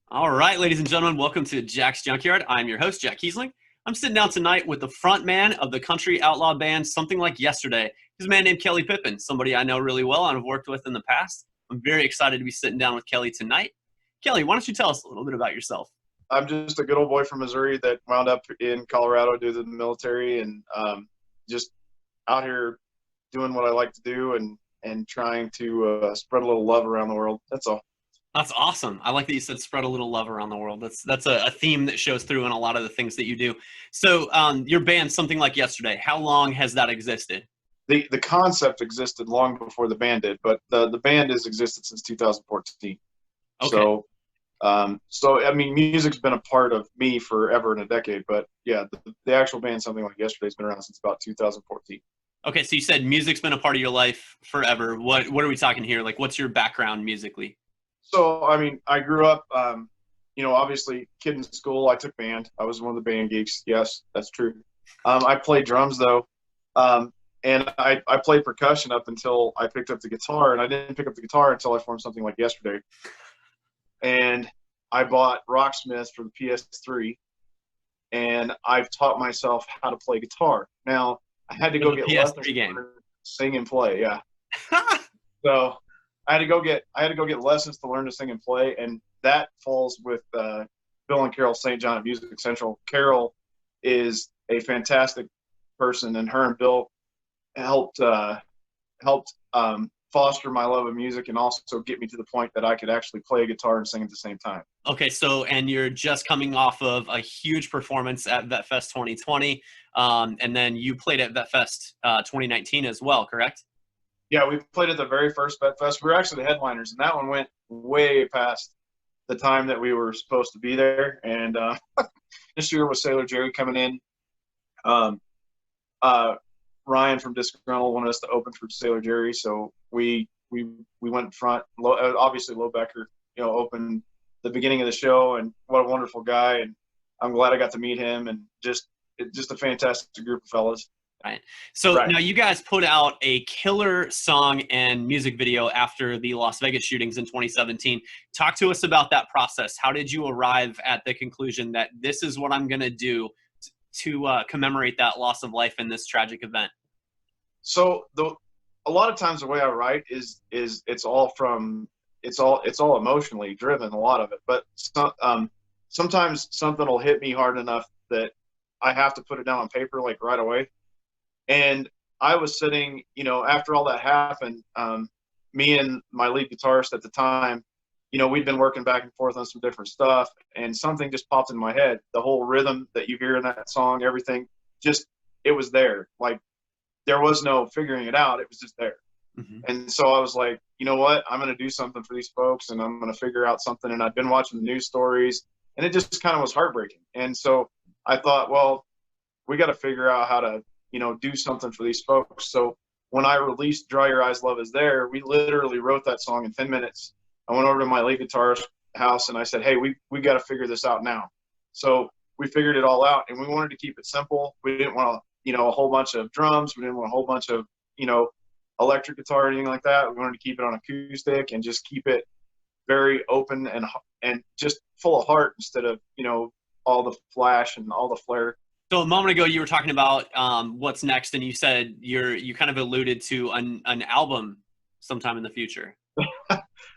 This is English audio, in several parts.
All right, ladies and gentlemen, welcome to Jack's Junkyard. I'm your host, Jack Kiesling. I'm sitting down tonight with the front man of the country outlaw band Something Like Yesterday. He's a man named Kelly Pippin, somebody I know really well and have worked with in the past. I'm very excited to be sitting down with Kelly tonight. Kelly, why don't you tell us a little bit about yourself? I'm just a good old boy from Missouri that wound up in Colorado due to the military, and just out here doing what I like to do and trying to spread a little love around the world. That's all. That's awesome. I like that you said spread a little love around the world. That's a theme that shows through in a lot of the things that you do. So your band, Something Like Yesterday, how long has that existed? The concept existed long before the band did, but the band has existed since 2014. Okay. So I mean, music's been a part of me forever and a decade. But yeah, the actual band, Something Like Yesterday, has been around since about 2014. Okay, so you said music's been a part of your life forever. What are we talking here? Like, what's your background musically? So, I mean, I grew up, obviously, kid in school. I took band. I was one of the band geeks. Yes, that's true. I played drums, though. And I played percussion up until I picked up the guitar. And I didn't pick up the guitar until I formed Something Like Yesterday. And I bought Rocksmith for the PS3. And I've taught myself how to play guitar. Now, I had to go get lessons to sing and play. Yeah. So I had to go get lessons to learn to sing and play, and that falls with Bill and Carol St. John at Music Central. Carol is a fantastic person, and her and Bill helped foster my love of music and also get me to the point that I could actually play a guitar and sing at the same time. Okay, so and you're just coming off of a huge performance at VetFest 2020, and then you played at VetFest 2019 as well, correct? Yeah, we played at the very first VetFest. We were actually the headliners, and that one went way past the time that we were supposed to be there. And this year with Sailor Jerry coming in, Ryan from Disgruntled wanted us to open for Sailor Jerry, so we went in front. Obviously, Low Becker, opened the beginning of the show, and what a wonderful guy. And I'm glad I got to meet him, and just a fantastic group of fellas. Right. So now you guys put out a killer song and music video after the Las Vegas shootings in 2017. Talk to us about that process. How did you arrive at the conclusion that this is what I'm going to do to commemorate that loss of life in this tragic event? So a lot of times the way I write is it's all emotionally driven, a lot of it. But sometimes something will hit me hard enough that I have to put it down on paper like right away. And I was sitting, after all that happened, me and my lead guitarist at the time, we'd been working back and forth on some different stuff, and something just popped in my head. The whole rhythm that you hear in that song, everything, it was there. Like, there was no figuring it out. It was just there. Mm-hmm. And so I was like, you know what? I'm going to do something for these folks, and I'm going to figure out something. And I'd been watching the news stories, and it just kind of was heartbreaking. And so I thought, well, we got to figure out how to do something for these folks. So when I released Dry Your Eyes, Love Is There, we literally wrote that song in 10 minutes. I went over to my lead guitarist's house and I said, hey, we got to figure this out now. So we figured it all out, and we wanted to keep it simple. We didn't want a whole bunch of drums. We didn't want a whole bunch of, electric guitar or anything like that. We wanted to keep it on acoustic and just keep it very open and just full of heart instead of, all the flash and all the flair. So a moment ago, you were talking about what's next, and you said you kind of alluded to an album sometime in the future.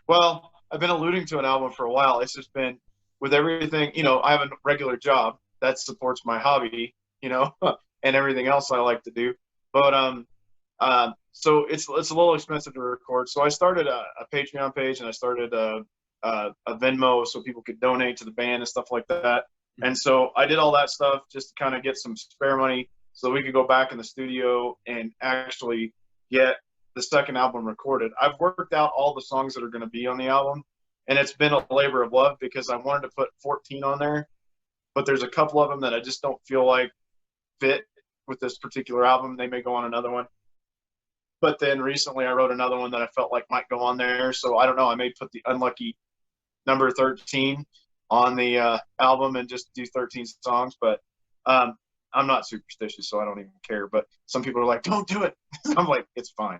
Well, I've been alluding to an album for a while. It's just been with everything, I have a regular job that supports my hobby, and everything else I like to do. But so it's a little expensive to record. So I started a Patreon page, and I started a Venmo so people could donate to the band and stuff like that. And so I did all that stuff just to kind of get some spare money so we could go back in the studio and actually get the second album recorded. I've worked out all the songs that are going to be on the album, and it's been a labor of love because I wanted to put 14 on there, but there's a couple of them that I just don't feel like fit with this particular album. They may go on another one. But then recently I wrote another one that I felt like might go on there. So I don't know. I may put the unlucky number 13 on the album and just do 13 songs, but I'm not superstitious, so I don't even care. But some people are like, don't do it. I'm like, it's fine.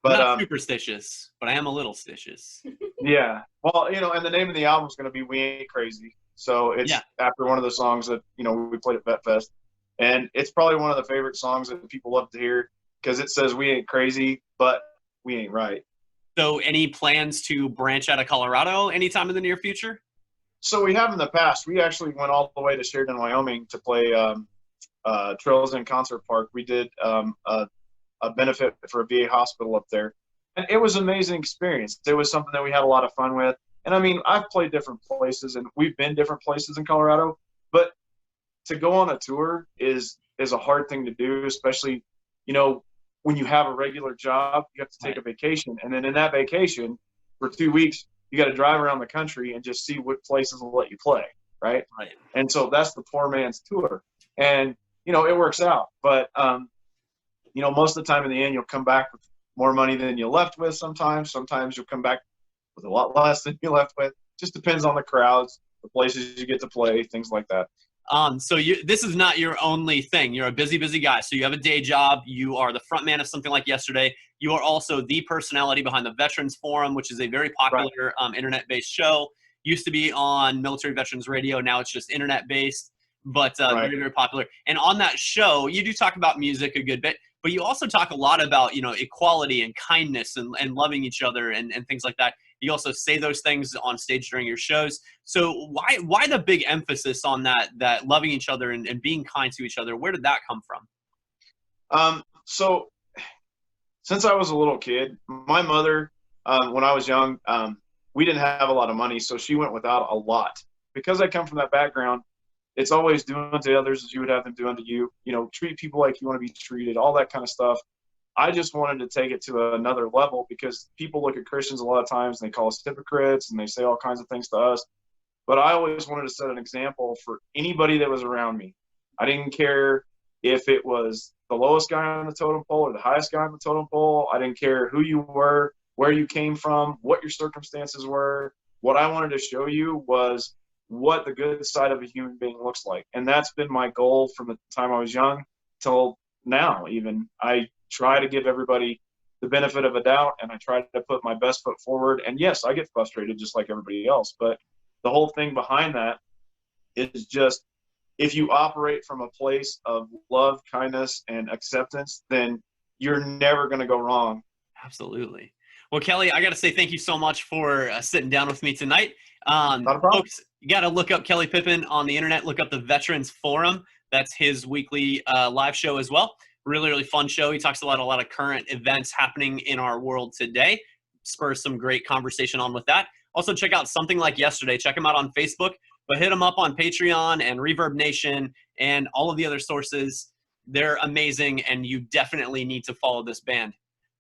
I'm But not superstitious, but I am a little stitious. yeah, well, and the name of the album is going to be "We Ain't Crazy," so it's Yeah. after one of the songs that we played at Vet Fest, and it's probably one of the favorite songs that people love to hear because it says we ain't crazy, but we ain't right. So any plans to branch out of Colorado anytime in the near future? So we have in the past. We actually went all the way to Sheridan, Wyoming to play Trails in Concert Park. We did a benefit for a VA hospital up there. And it was an amazing experience. It was something that we had a lot of fun with. And I mean, I've played different places and we've been different places in Colorado, but to go on a tour is a hard thing to do, especially, when you have a regular job, you have to take a vacation. And then in that vacation for 2 weeks, you got to drive around the country and just see what places will let you play. Right. And so that's the poor man's tour. And, it works out. But, most of the time in the end, you'll come back with more money than you left with sometimes. Sometimes you'll come back with a lot less than you left with. Just depends on the crowds, the places you get to play, things like that. So this is not your only thing. You're a busy guy. So you have a day job. You are the front man of Something Like Yesterday. You are also the personality behind the Veterans Forum, which is a very popular internet-based show. Used to be on Military Veterans Radio. Now it's just internet-based, but very, very popular. And on that show, you do talk about music a good bit, but you also talk a lot about, equality and kindness and loving each other and things like that. You also say those things on stage during your shows. So why the big emphasis on that loving each other and being kind to each other? Where did that come from? So since I was a little kid, my mother, when I was young, we didn't have a lot of money, so she went without a lot. Because I come from that background, it's always doing to others as you would have them do unto you. Treat people like you want to be treated, all that kind of stuff. I just wanted to take it to another level because people look at Christians a lot of times and they call us hypocrites and they say all kinds of things to us. But I always wanted to set an example for anybody that was around me. I didn't care if it was the lowest guy on the totem pole or the highest guy on the totem pole. I didn't care who you were, where you came from, what your circumstances were. What I wanted to show you was what the good side of a human being looks like. And that's been my goal from the time I was young till now even. I try to give everybody the benefit of a doubt, and I try to put my best foot forward. And yes, I get frustrated just like everybody else, but the whole thing behind that is just if you operate from a place of love, kindness, and acceptance, then you're never going to go wrong. Absolutely. Well, Kelly, I got to say thank you so much for sitting down with me tonight. Not a problem. Folks, you got to look up Kelly Pippin on the internet. Look up the Veterans Forum. That's his weekly live show as well. Really, really fun show. He talks about a lot of current events happening in our world today. Spurs some great conversation on with that. Also, check out Something Like Yesterday. Check him out on Facebook, but hit him up on Patreon and Reverb Nation and all of the other sources. They're amazing, and you definitely need to follow this band.